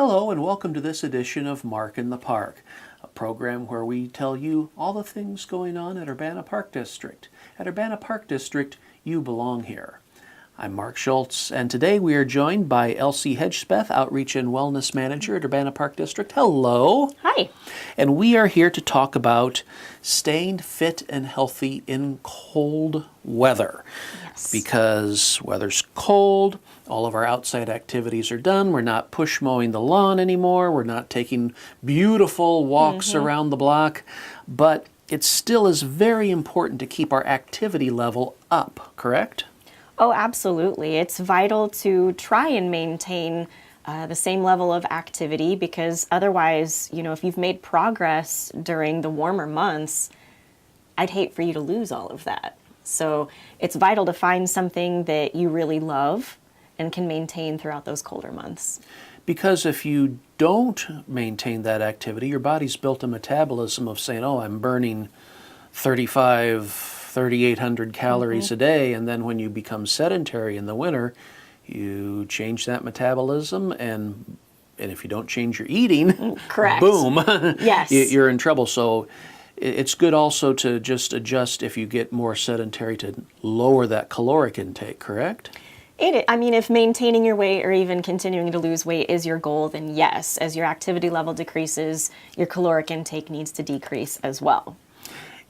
Hello and welcome to this edition of Mark in the Park, a program where we tell you all the things going on at Urbana Park District. At Urbana Park District, you belong here. I'm Mark Schultz, and today we are joined by Elsie Hedgspeth, Outreach and Wellness Manager at Urbana Park District. Hello. Hi. And we are here to talk about staying fit and healthy in cold weather. Yes. Because weather's cold, all of our outside activities are done. We're not push mowing the lawn anymore. We're not taking beautiful walks around the block. But it still is very important to keep our activity level up, correct? Oh, absolutely. It's vital to try and maintain the same level of activity because otherwise, if you've made progress during the warmer months, I'd hate for you to lose all of that. So it's vital to find something that you really love and can maintain throughout those colder months. Because if you don't maintain that activity, your body's built a metabolism of saying, oh, I'm burning 3,800 calories a day, and then when you become sedentary in the winter, you change that metabolism, and if you don't change your eating, Correct. Boom, Yes. You're in trouble. So it's good also to just adjust if you get more sedentary to lower that caloric intake, correct? If maintaining your weight or even continuing to lose weight is your goal, then yes, as your activity level decreases, your caloric intake needs to decrease as well.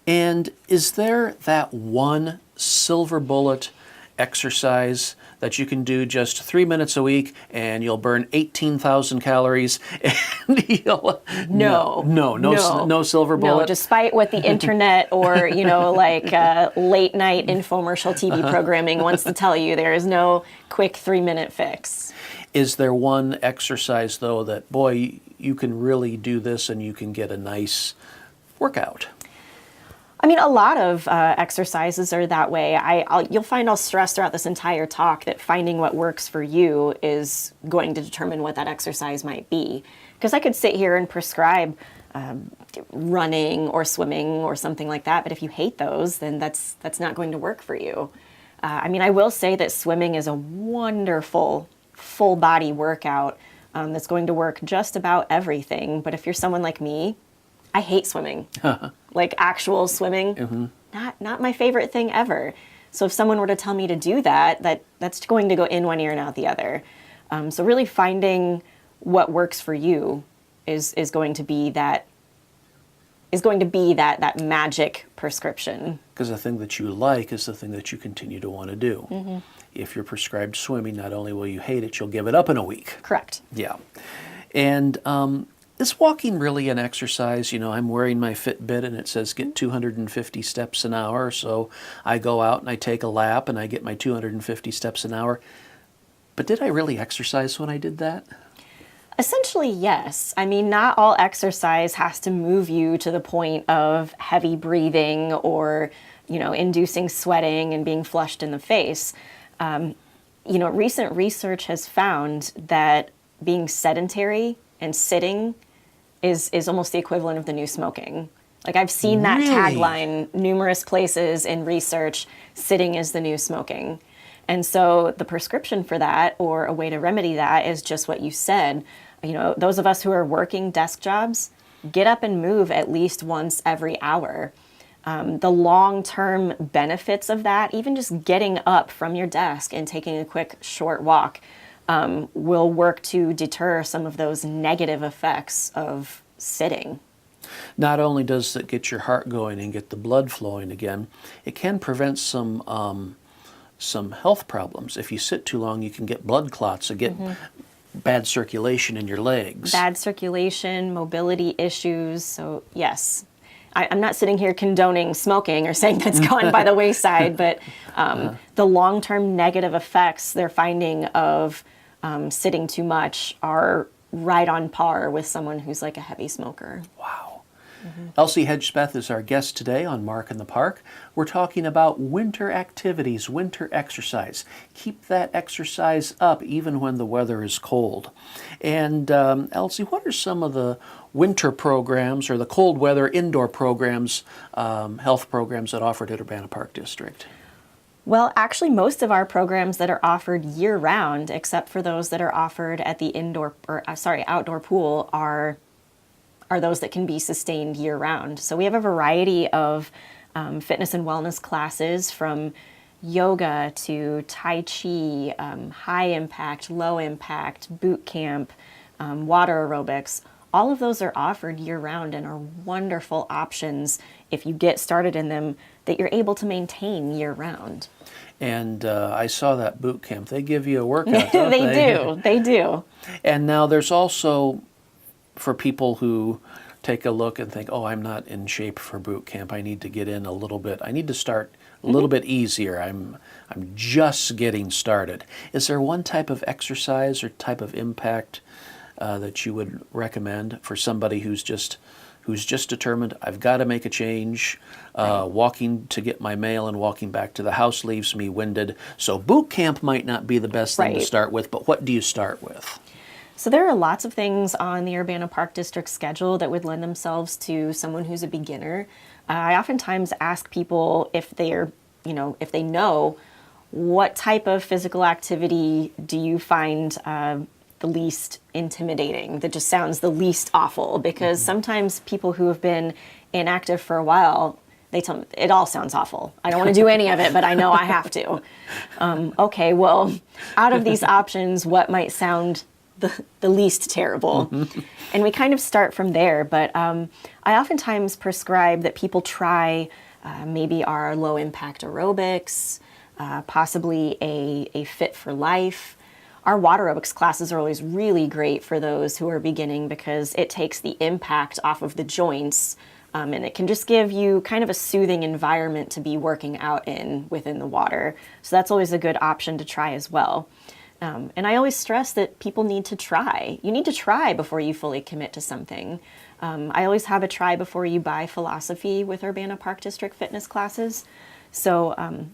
And is there that one silver bullet exercise that you can do just 3 minutes a week and you'll burn 18,000 calories and you'll... No silver bullet? No, despite what the internet or, late night infomercial TV programming wants to tell you, there is no quick 3-minute fix. Is there one exercise, though, that, boy, you can really do this and you can get a nice workout? A lot of exercises are that way. You'll find I'll stress throughout this entire talk that finding what works for you is going to determine what that exercise might be. Because I could sit here and prescribe running or swimming or something like that, but if you hate those, then that's not going to work for you. I will say that swimming is a wonderful full body workout that's going to work just about everything. But if you're someone like me, I hate swimming. Like actual swimming, not my favorite thing ever. So if someone were to tell me to do that's going to go in one ear and out the other. So really finding what works for you is going to be that magic prescription. Because the thing that you like is the thing that you continue to want to do. If you're prescribed swimming, not only will you hate it, you'll give it up in a week. Correct. Yeah. And is walking really an exercise? I'm wearing my Fitbit and it says get 250 steps an hour. So I go out and I take a lap and I get my 250 steps an hour. But did I really exercise when I did that? Essentially, yes. Not all exercise has to move you to the point of heavy breathing or, inducing sweating and being flushed in the face. Recent research has found that being sedentary and sitting is almost the equivalent of the new smoking. Like I've seen that tagline numerous places in research, sitting is the new smoking. And so the prescription for that or a way to remedy that is just what you said. Those of us who are working desk jobs, get up and move at least once every hour. The long-term benefits of that, even just getting up from your desk and taking a quick short walk, will work to deter some of those negative effects of sitting. Not only does it get your heart going and get the blood flowing again, it can prevent some health problems. If you sit too long, you can get blood clots and get bad circulation in your legs. Bad circulation, mobility issues. So yes, I'm not sitting here condoning smoking or saying that's gone by the wayside, but the long-term negative effects they're finding of sitting too much are right on par with someone who's like a heavy smoker. Wow. Elsie Hedgspeth is our guest today on Mark in the Park. We're talking about winter activities, winter exercise. Keep that exercise up even when the weather is cold. And Elsie, what are some of the winter programs or the cold weather indoor programs, health programs that offered at Urbana Park District? Well, actually, most of our programs that are offered year-round, except for those that are offered at the outdoor pool, are those that can be sustained year-round. So we have a variety of fitness and wellness classes, from yoga to Tai Chi, high impact, low impact, boot camp, water aerobics. All of those are offered year-round and are wonderful options if you get started in them that you're able to maintain year-round. And I saw that boot camp. They give you a workout, don't They they? do. They do. And now there's also, for people who take a look and think, oh, I'm not in shape for boot camp. I need to get in a little bit. I need to start a little bit easier. I'm just getting started. Is there one type of exercise or type of impact that you would recommend for somebody who's just determined, I've got to make a change? Walking to get my mail and walking back to the house leaves me winded. So boot camp might not be the best thing to start with, but what do you start with? So there are lots of things on the Urbana Park District schedule that would lend themselves to someone who's a beginner. I oftentimes ask people if if they know what type of physical activity do you find the least intimidating, that just sounds the least awful, because sometimes people who have been inactive for a while, they tell me it all sounds awful. I don't want to do any of it, but I know I have to. Okay, well, out of these options, what might sound the least terrible? And we kind of start from there, but I oftentimes prescribe that people try maybe our low impact aerobics, possibly a Fit for Life. Our water aerobics classes are always really great for those who are beginning, because it takes the impact off of the joints, and it can just give you kind of a soothing environment to be working out in within the water. So that's always a good option to try as well. And I always stress that people need to try. You need to try before you fully commit to something. I always have a try before you buy philosophy with Urbana Park District fitness classes. So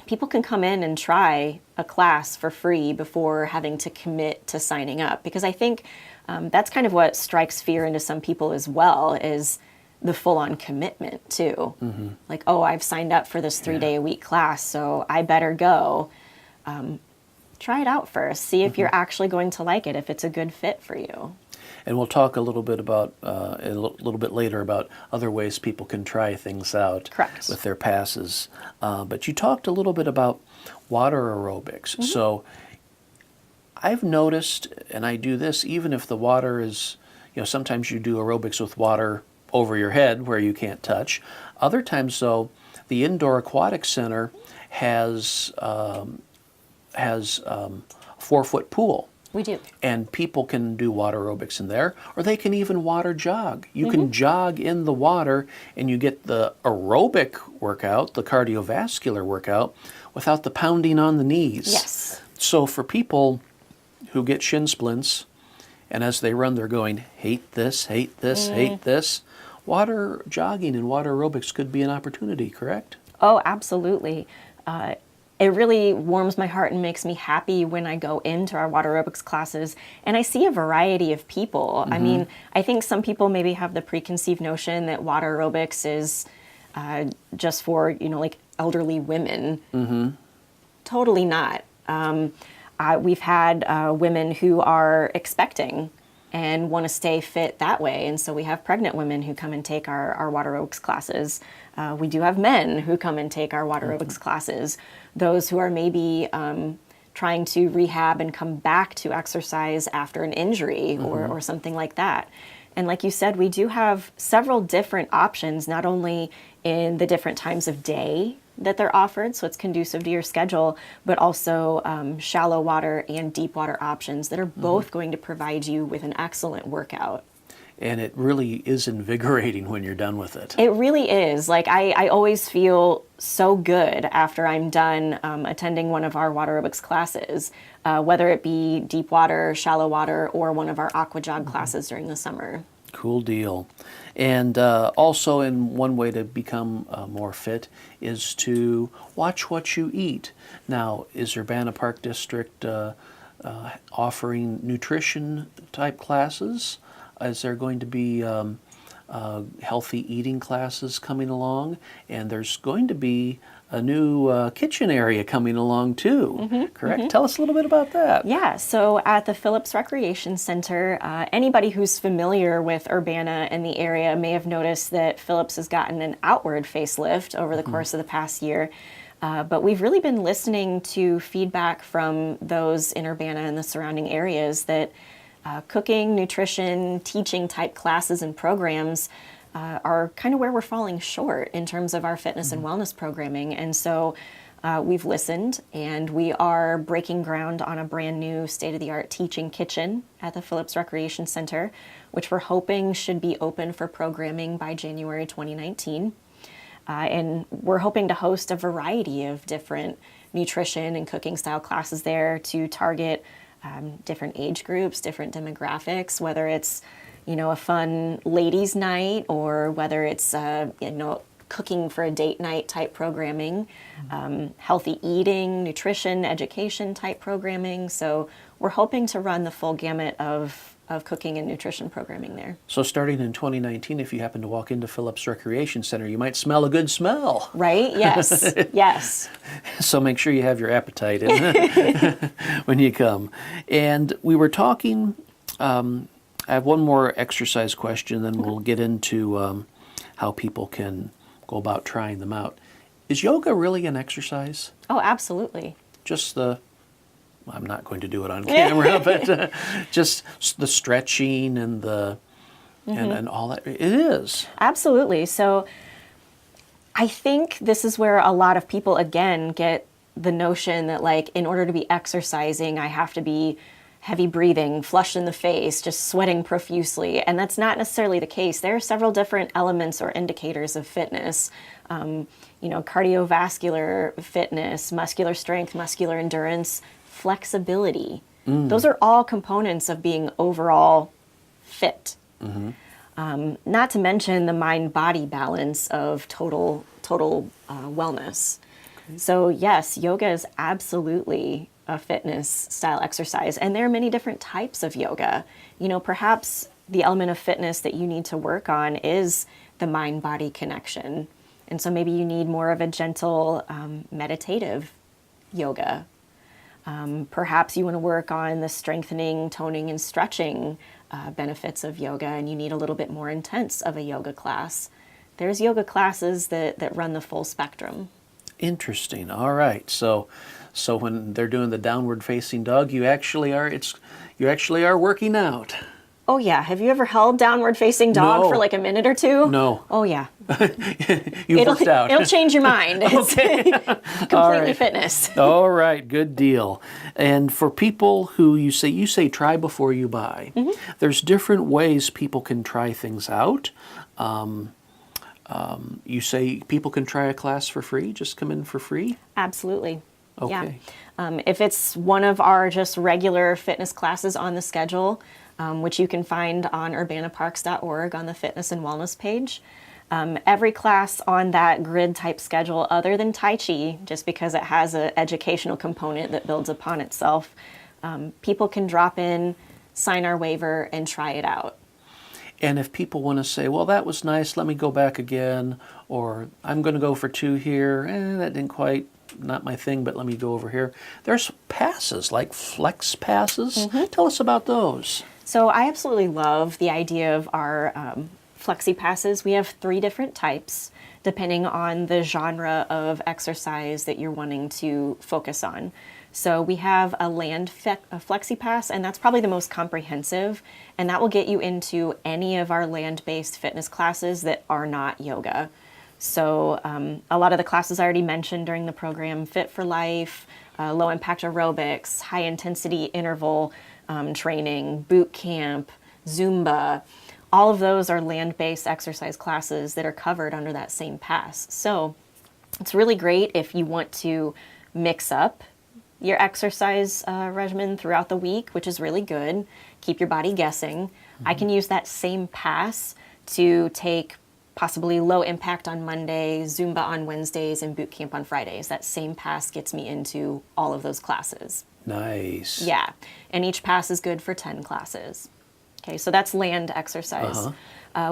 people can come in and try a class for free before having to commit to signing up. Because I think that's kind of what strikes fear into some people as well, is the full-on commitment too. Like, oh, I've signed up for this 3-day-a-week class, so I better go. Try it out first. See if you're actually going to like it, if it's a good fit for you. And we'll talk a little bit about a little bit later about other ways people can try things out with their passes. But you talked a little bit about water aerobics. So I've noticed, and I do this even if the water is, sometimes you do aerobics with water over your head where you can't touch. Other times, though, the Indoor Aquatic Center has a 4-foot pool. We do. And people can do water aerobics in there, or they can even water jog. You can jog in the water and you get the aerobic workout, the cardiovascular workout, without the pounding on the knees. Yes. So for people who get shin splints, and as they run they're going, hate this, hate this, hate this, water jogging and water aerobics could be an opportunity, correct? Oh, absolutely. It really warms my heart and makes me happy when I go into our water aerobics classes and I see a variety of people. I mean, I think some people maybe have the preconceived notion that water aerobics is just for, like elderly women. Totally not. We've had women who are expecting and want to stay fit that way. And so we have pregnant women who come and take our water aerobics classes. We do have men who come and take our water aerobics classes. Those who are maybe trying to rehab and come back to exercise after an injury or something like that. And like you said, we do have several different options, not only in the different times of day that they're offered, so it's conducive to your schedule, but also shallow water and deep water options that are both going to provide you with an excellent workout. And it really is invigorating when you're done with it. It really is. Like, I always feel so good after I'm done attending one of our water aerobics classes, whether it be deep water, shallow water, or one of our aqua jog classes during the summer. Cool deal. And also, in one way to become more fit is to watch what you eat. Now, is Urbana Park District offering nutrition type classes? Is there going to be healthy eating classes coming along? And there's going to be a new kitchen area coming along too, correct? Tell us a little bit about that. Yeah, so at the Phillips Recreation Center, anybody who's familiar with Urbana and the area may have noticed that Phillips has gotten an outward facelift over the course of the past year. But we've really been listening to feedback from those in Urbana and the surrounding areas that cooking, nutrition, teaching type classes and programs are kind of where we're falling short in terms of our fitness and wellness programming. And so we've listened, and we are breaking ground on a brand new state-of-the-art teaching kitchen at the Phillips Recreation Center, which we're hoping should be open for programming by January 2019. And we're hoping to host a variety of different nutrition and cooking style classes there to target different age groups, different demographics, whether it's a fun ladies' night or whether it's cooking for a date night type programming, healthy eating, nutrition, education type programming. So we're hoping to run the full gamut of cooking and nutrition programming there. So starting in 2019, if you happen to walk into Phillips Recreation Center, you might smell a good smell. Right? Yes. Yes. So make sure you have your appetite in when you come. And we were talking, I have one more exercise question, then we'll get into how people can go about trying them out. Is yoga really an exercise? Oh, absolutely. Just I'm not going to do it on camera, but just the stretching and the and all that. It is. Absolutely. So I think this is where a lot of people, again, get the notion that, like, in order to be exercising, I have to be heavy breathing, flushed in the face, just sweating profusely. And that's not necessarily the case. There are several different elements or indicators of fitness. Cardiovascular fitness, muscular strength, muscular endurance, flexibility. Those are all components of being overall fit. Not to mention the mind-body balance of total wellness. Okay. So yes, yoga is absolutely a fitness style exercise, and there are many different types of yoga. Perhaps the element of fitness that you need to work on is the mind-body connection, and so maybe you need more of a gentle, meditative yoga. Perhaps you want to work on the strengthening, toning, and stretching benefits of yoga, and you need a little bit more intense of a yoga class. There's yoga classes that run the full spectrum. Interesting. All right. So when they're doing the downward facing dog, you actually are working out. Oh yeah. Have you ever held downward facing dog No. for like a minute or two? No. Oh yeah. You've worked out. It'll change your mind. It's completely right. fitness. All right, good deal. And for people who you say try before you buy, there's different ways people can try things out. You say people can try a class for free, just come in for free? Absolutely. Okay. Yeah. If it's one of our just regular fitness classes on the schedule, which you can find on urbanaparks.org on the fitness and wellness page, every class on that grid type schedule, other than Tai Chi, just because it has an educational component that builds upon itself, people can drop in, sign our waiver, and try it out. And if people want to say, well, that was nice, let me go back again, or I'm going to go for 2 here, that didn't quite, not my thing, but let me go over here. There's passes, like flex passes. Tell us about those. So I absolutely love the idea of our flexi passes. We have 3 different types, depending on the genre of exercise that you're wanting to focus on. So we have a land flexi pass, and that's probably the most comprehensive, and that will get you into any of our land-based fitness classes that are not yoga. So a lot of the classes I already mentioned during the program, Fit for Life, low-impact aerobics, high-intensity interval training, boot camp, Zumba, all of those are land-based exercise classes that are covered under that same pass. So it's really great if you want to mix up your exercise regimen throughout the week, which is really good. Keep your body guessing. I can use that same pass to take possibly low impact on Monday, Zumba on Wednesdays, and boot camp on Fridays. That same pass gets me into all of those classes. Nice. Yeah, and each pass is good for 10 classes. Okay, so that's land exercise.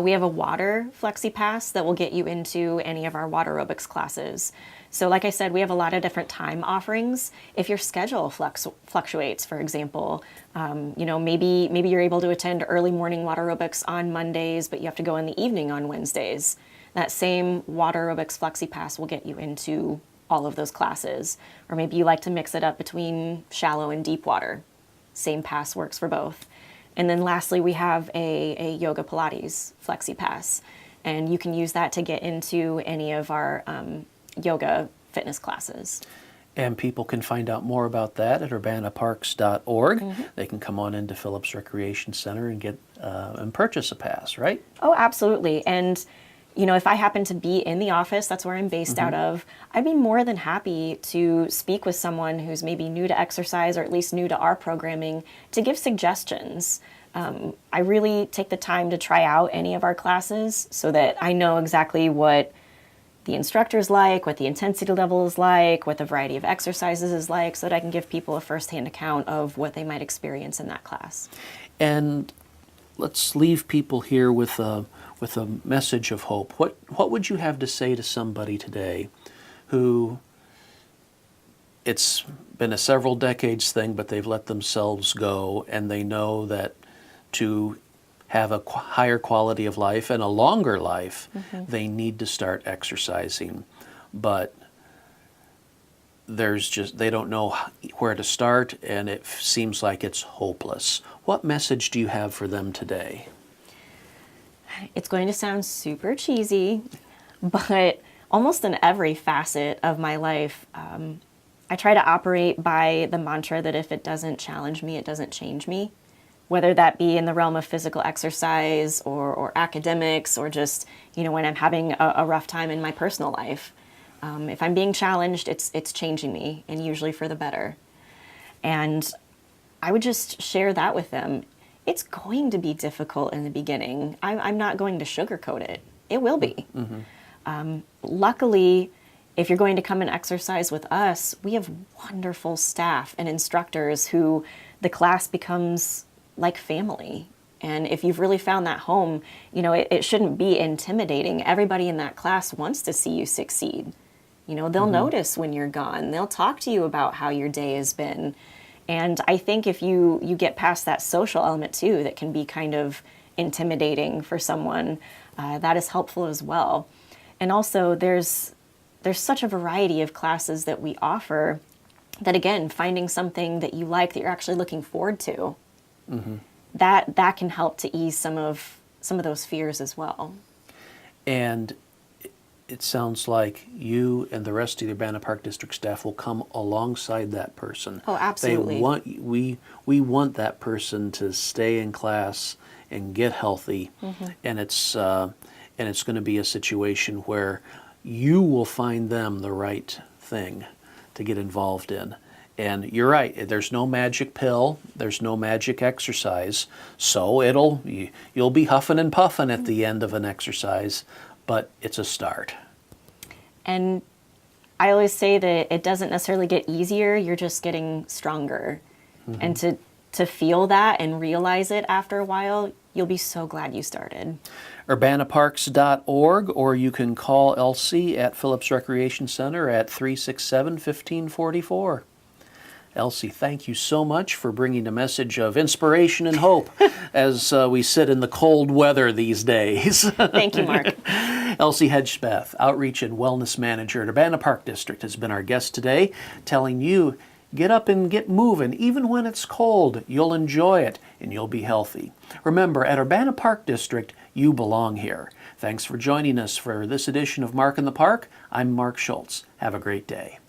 We have a water flexi pass that will get you into any of our water aerobics classes. So like I said, we have a lot of different time offerings. If your schedule fluctuates, for example, maybe you're able to attend early morning water aerobics on Mondays, but you have to go in the evening on Wednesdays. That same water aerobics flexi pass will get you into all of those classes. Or maybe you like to mix it up between shallow and deep water. Same pass works for both. And then lastly, we have a yoga Pilates flexi pass. And you can use that to get into any of our yoga fitness classes. And people can find out more about that at urbanaparks.org. They can come on into Phillips Recreation Center and get and purchase a pass, right? Oh, absolutely. And if I happen to be in the office, that's where I'm based out of, I'd be more than happy to speak with someone who's maybe new to exercise or at least new to our programming to give suggestions. I really take the time to try out any of our classes so that I know exactly what the instructor's like, what the intensity level is like, what the variety of exercises is like, so that I can give people a firsthand account of what they might experience in that class. And let's leave people here with a message of hope. What would you have to say to somebody today who, it's been a several decades thing, but they've let themselves go, and they know that to have a higher quality of life and a longer life, they need to start exercising, but they don't know where to start, and it seems like it's hopeless. What message do you have for them today? It's going to sound super cheesy, but almost in every facet of my life, I try to operate by the mantra that if it doesn't challenge me, it doesn't change me. Whether that be in the realm of physical exercise or academics or just, when I'm having a rough time in my personal life. If I'm being challenged, it's changing me, and usually for the better. And I would just share that with them. It's going to be difficult in the beginning. I'm not going to sugarcoat it. It will be. Luckily, if you're going to come and exercise with us, we have wonderful staff and instructors who the class becomes like family. And if you've really found that home, it shouldn't be intimidating. Everybody in that class wants to see you succeed. They'll notice when you're gone. They'll talk to you about how your day has been. And I think if you get past that social element too, that can be kind of intimidating for someone, that is helpful as well. And also there's such a variety of classes that we offer that, again, finding something that you like, that you're actually looking forward to, that can help to ease some of those fears as well. And it sounds like you and the rest of the Urbana Park District staff will come alongside that person. Oh, absolutely. We want that person to stay in class and get healthy, and it's going to be a situation where you will find them the right thing to get involved in. And you're right, there's no magic pill, there's no magic exercise, so you'll be huffing and puffing at the end of an exercise, but it's a start. And I always say that it doesn't necessarily get easier, you're just getting stronger. And to feel that and realize it after a while, you'll be so glad you started. urbanaparks.org, or you can call Elsie at Phillips Recreation Center at 367-1544. Elsie, thank you so much for bringing a message of inspiration and hope as we sit in the cold weather these days. Thank you, Mark. Elsie Hedgspeth, Outreach and Wellness Manager at Urbana Park District, has been our guest today, telling you, get up and get moving. Even when it's cold, you'll enjoy it and you'll be healthy. Remember, at Urbana Park District, you belong here. Thanks for joining us for this edition of Mark in the Park. I'm Mark Schultz. Have a great day.